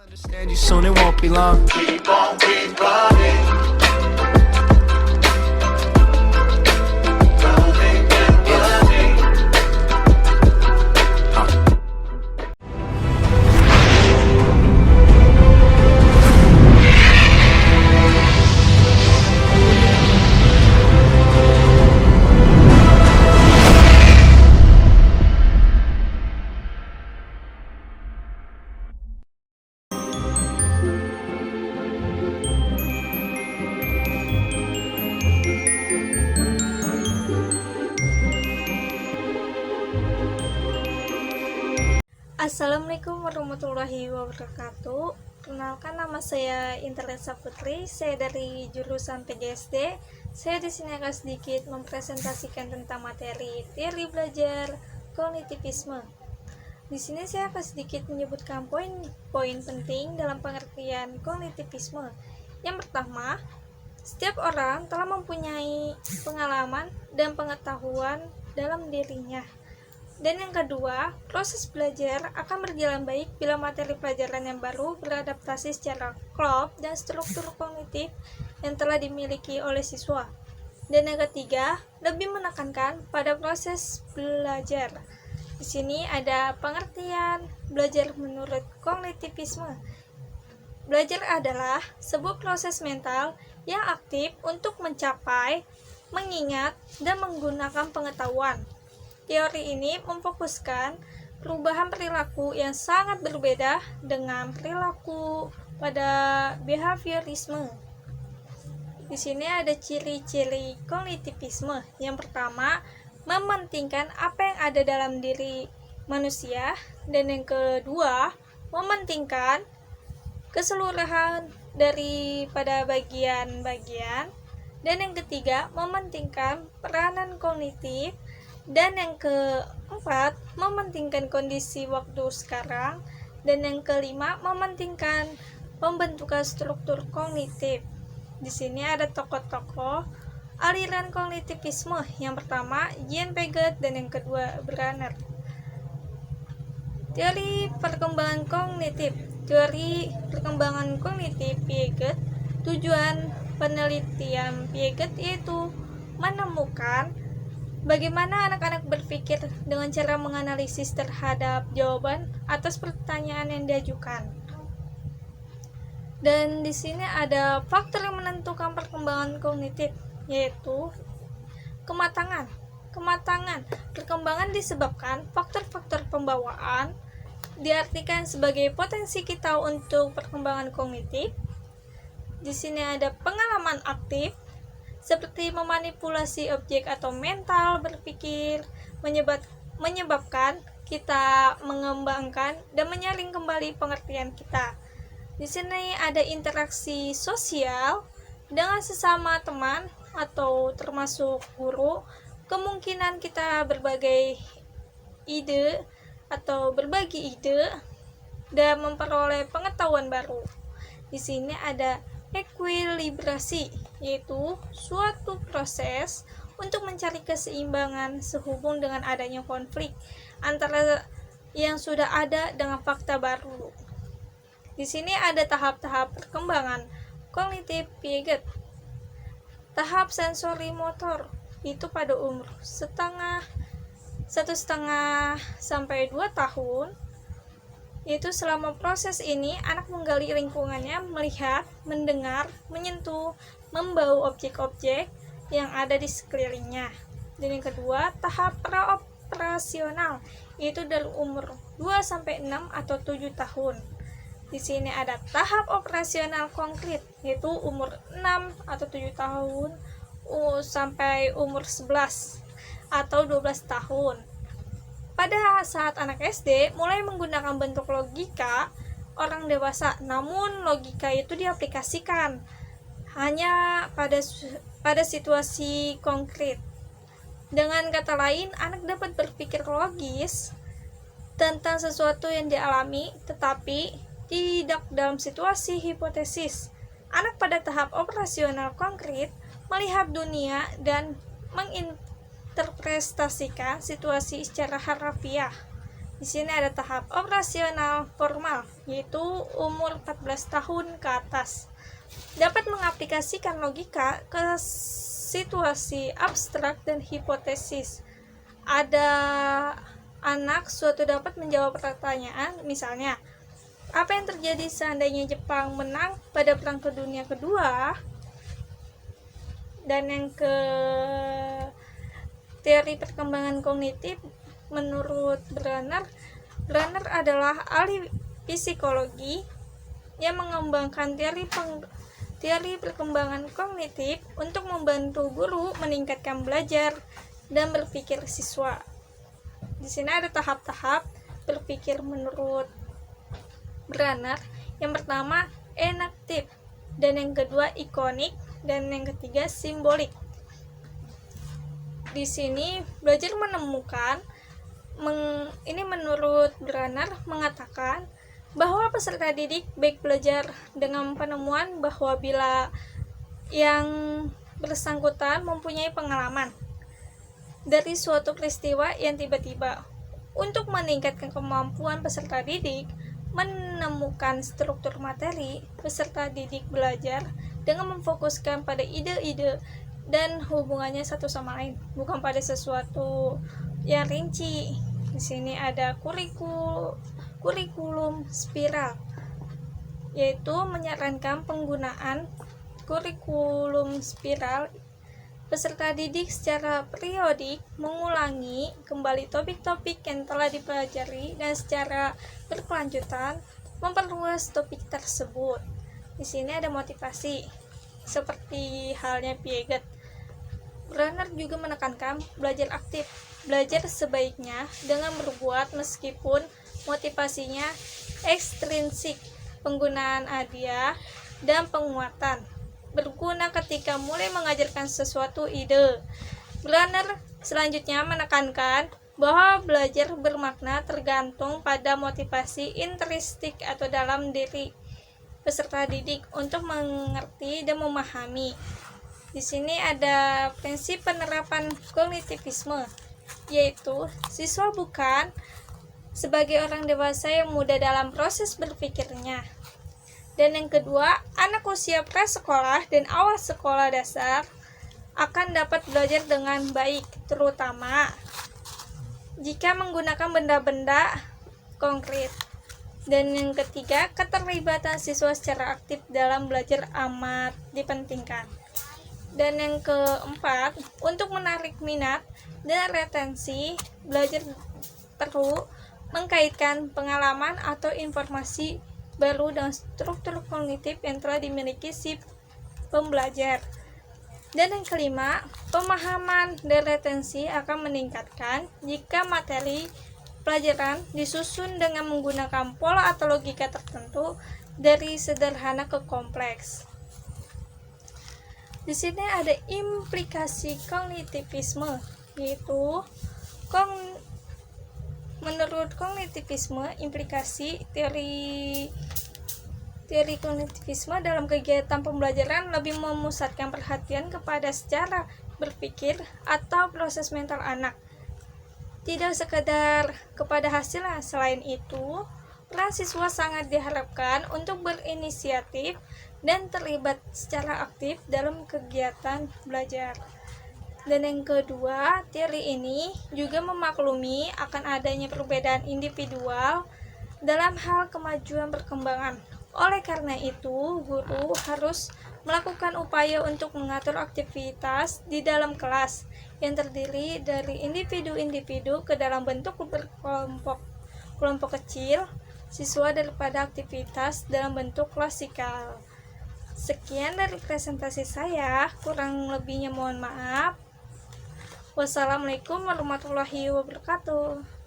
Understand you soon, it won't be long. Keep on keep running. Running and running. Assalamualaikum warahmatullahi wabarakatuh. Kenalkan, nama saya Interlesa Putri. Saya dari jurusan PGSD. Saya di sini akan sedikit mempresentasikan tentang materi teori belajar kognitivisme. Di sini saya akan sedikit menyebutkan poin-poin penting dalam pengertian kognitivisme. Yang pertama, setiap orang telah mempunyai pengalaman dan pengetahuan dalam dirinya. Dan yang kedua, proses belajar akan berjalan baik bila materi pelajaran yang baru beradaptasi secara klop dan struktur kognitif yang telah dimiliki oleh siswa. Dan yang ketiga, lebih menekankan pada proses belajar. Di sini ada pengertian belajar menurut kognitivisme. Belajar adalah sebuah proses mental yang aktif untuk mencapai, mengingat, dan menggunakan pengetahuan. Teori ini memfokuskan perubahan perilaku yang sangat berbeda dengan perilaku pada behaviorisme. Di sini ada ciri-ciri kognitivisme. Yang pertama, mementingkan apa yang ada dalam diri manusia, dan yang kedua, mementingkan keseluruhan daripada bagian-bagian, dan yang ketiga, mementingkan peranan kognitif, dan yang keempat, mementingkan kondisi waktu sekarang, dan yang kelima, mementingkan pembentukan struktur kognitif. Di sini ada tokoh-tokoh aliran kognitivisme. Yang pertama, Jean Piaget, dan yang kedua, Brenner. Teori perkembangan kognitif. Teori perkembangan kognitif Piaget, tujuan penelitian Piaget yaitu menemukan bagaimana anak-anak berpikir dengan cara menganalisis terhadap jawaban atas pertanyaan yang diajukan. Dan di sini ada faktor yang menentukan perkembangan kognitif, yaitu kematangan. Perkembangan disebabkan faktor-faktor pembawaan, diartikan sebagai potensi kita untuk perkembangan kognitif. Di sini ada pengalaman aktif, seperti memanipulasi objek atau mental berpikir, menyebabkan kita mengembangkan dan menyaring kembali pengertian kita. Di sini ada interaksi sosial dengan sesama teman atau termasuk guru, kemungkinan kita berbagi ide dan memperoleh pengetahuan baru. Di sini ada ekuilibrasi, yaitu suatu proses untuk mencari keseimbangan sehubung dengan adanya konflik antara yang sudah ada dengan fakta baru. Di sini ada tahap-tahap perkembangan kognitif Piaget. Tahap sensori motor itu pada umur 1,5 sampai 2 tahun. Yaitu selama proses ini, anak menggali lingkungannya, melihat, mendengar, menyentuh, membau objek-objek yang ada di sekelilingnya. Dan yang kedua, tahap praoperasional, yaitu dari umur 2-6 atau 7 tahun. Di sini ada tahap operasional konkret, yaitu umur 6 atau 7 tahun sampai umur 11 atau 12 tahun. Pada saat anak SD mulai menggunakan bentuk logika orang dewasa, namun logika itu diaplikasikan hanya pada situasi konkret. Dengan kata lain, anak dapat berpikir logis tentang sesuatu yang dialami, tetapi tidak dalam situasi hipotesis. Anak pada tahap operasional konkret melihat dunia dan menginterpretasikan situasi secara harfiah. Di sini ada tahap operasional formal, yaitu umur 14 tahun ke atas. Dapat mengaplikasikan logika ke situasi abstrak dan hipotesis. Ada anak suatu dapat menjawab pertanyaan, misalnya, apa yang terjadi seandainya Jepang menang pada Perang Dunia Kedua? Dan yang ke teori perkembangan kognitif, menurut Brenner adalah ahli psikologi yang mengembangkan teori perkembangan kognitif untuk membantu guru meningkatkan belajar dan berpikir siswa. Di sini ada tahap-tahap berpikir menurut Brenner. Yang pertama enaktif, dan yang kedua ikonik, dan yang ketiga simbolik. Di sini belajar menemukan, ini menurut Brenner mengatakan bahwa peserta didik baik belajar dengan penemuan bahwa bila yang bersangkutan mempunyai pengalaman dari suatu peristiwa yang tiba-tiba. Untuk meningkatkan kemampuan peserta didik menemukan struktur materi, peserta didik belajar dengan memfokuskan pada ide-ide dan hubungannya satu sama lain, bukan pada sesuatu yang rinci. Di sini ada kurikulum spiral, yaitu menyarankan penggunaan kurikulum spiral. Peserta didik secara periodik mengulangi kembali topik-topik yang telah dipelajari dan secara berkelanjutan memperluas topik tersebut. Di sini ada motivasi, seperti halnya Piaget. Brenner juga menekankan belajar aktif. Belajar sebaiknya dengan berbuat meskipun motivasinya ekstrinsik. Penggunaan hadiah dan penguatan berguna ketika mulai mengajarkan sesuatu ide. Brenner selanjutnya menekankan bahwa belajar bermakna tergantung pada motivasi intrinsik atau dalam diri peserta didik untuk mengerti dan memahami. Di sini ada prinsip penerapan kognitivisme, yaitu siswa bukan sebagai orang dewasa yang muda dalam proses berpikirnya. Dan yang kedua, anak usia prasekolah dan awal sekolah dasar akan dapat belajar dengan baik, terutama jika menggunakan benda-benda konkret. Dan yang ketiga, keterlibatan siswa secara aktif dalam belajar amat dipentingkan. Dan yang keempat, untuk menarik minat dan retensi, belajar perlu mengkaitkan pengalaman atau informasi baru dengan struktur kognitif yang telah dimiliki si pembelajar. Dan yang kelima, pemahaman dan retensi akan meningkatkan jika materi pelajaran disusun dengan menggunakan pola atau logika tertentu dari sederhana ke kompleks. Di sini ada implikasi kognitivisme, yaitu menurut kognitivisme, implikasi teori kognitivisme dalam kegiatan pembelajaran lebih memusatkan perhatian kepada cara berpikir atau proses mental anak, tidak sekedar kepada hasilnya. Selain itu, peran siswa sangat diharapkan untuk berinisiatif dan terlibat secara aktif dalam kegiatan belajar. Dan yang kedua, teori ini juga memaklumi akan adanya perbedaan individual dalam hal kemajuan perkembangan. Oleh karena itu, guru harus melakukan upaya untuk mengatur aktivitas di dalam kelas yang terdiri dari individu-individu ke dalam bentuk kelompok kecil siswa daripada aktivitas dalam bentuk klasikal. Sekian dari presentasi saya, kurang lebihnya mohon maaf. Wassalamualaikum warahmatullahi wabarakatuh.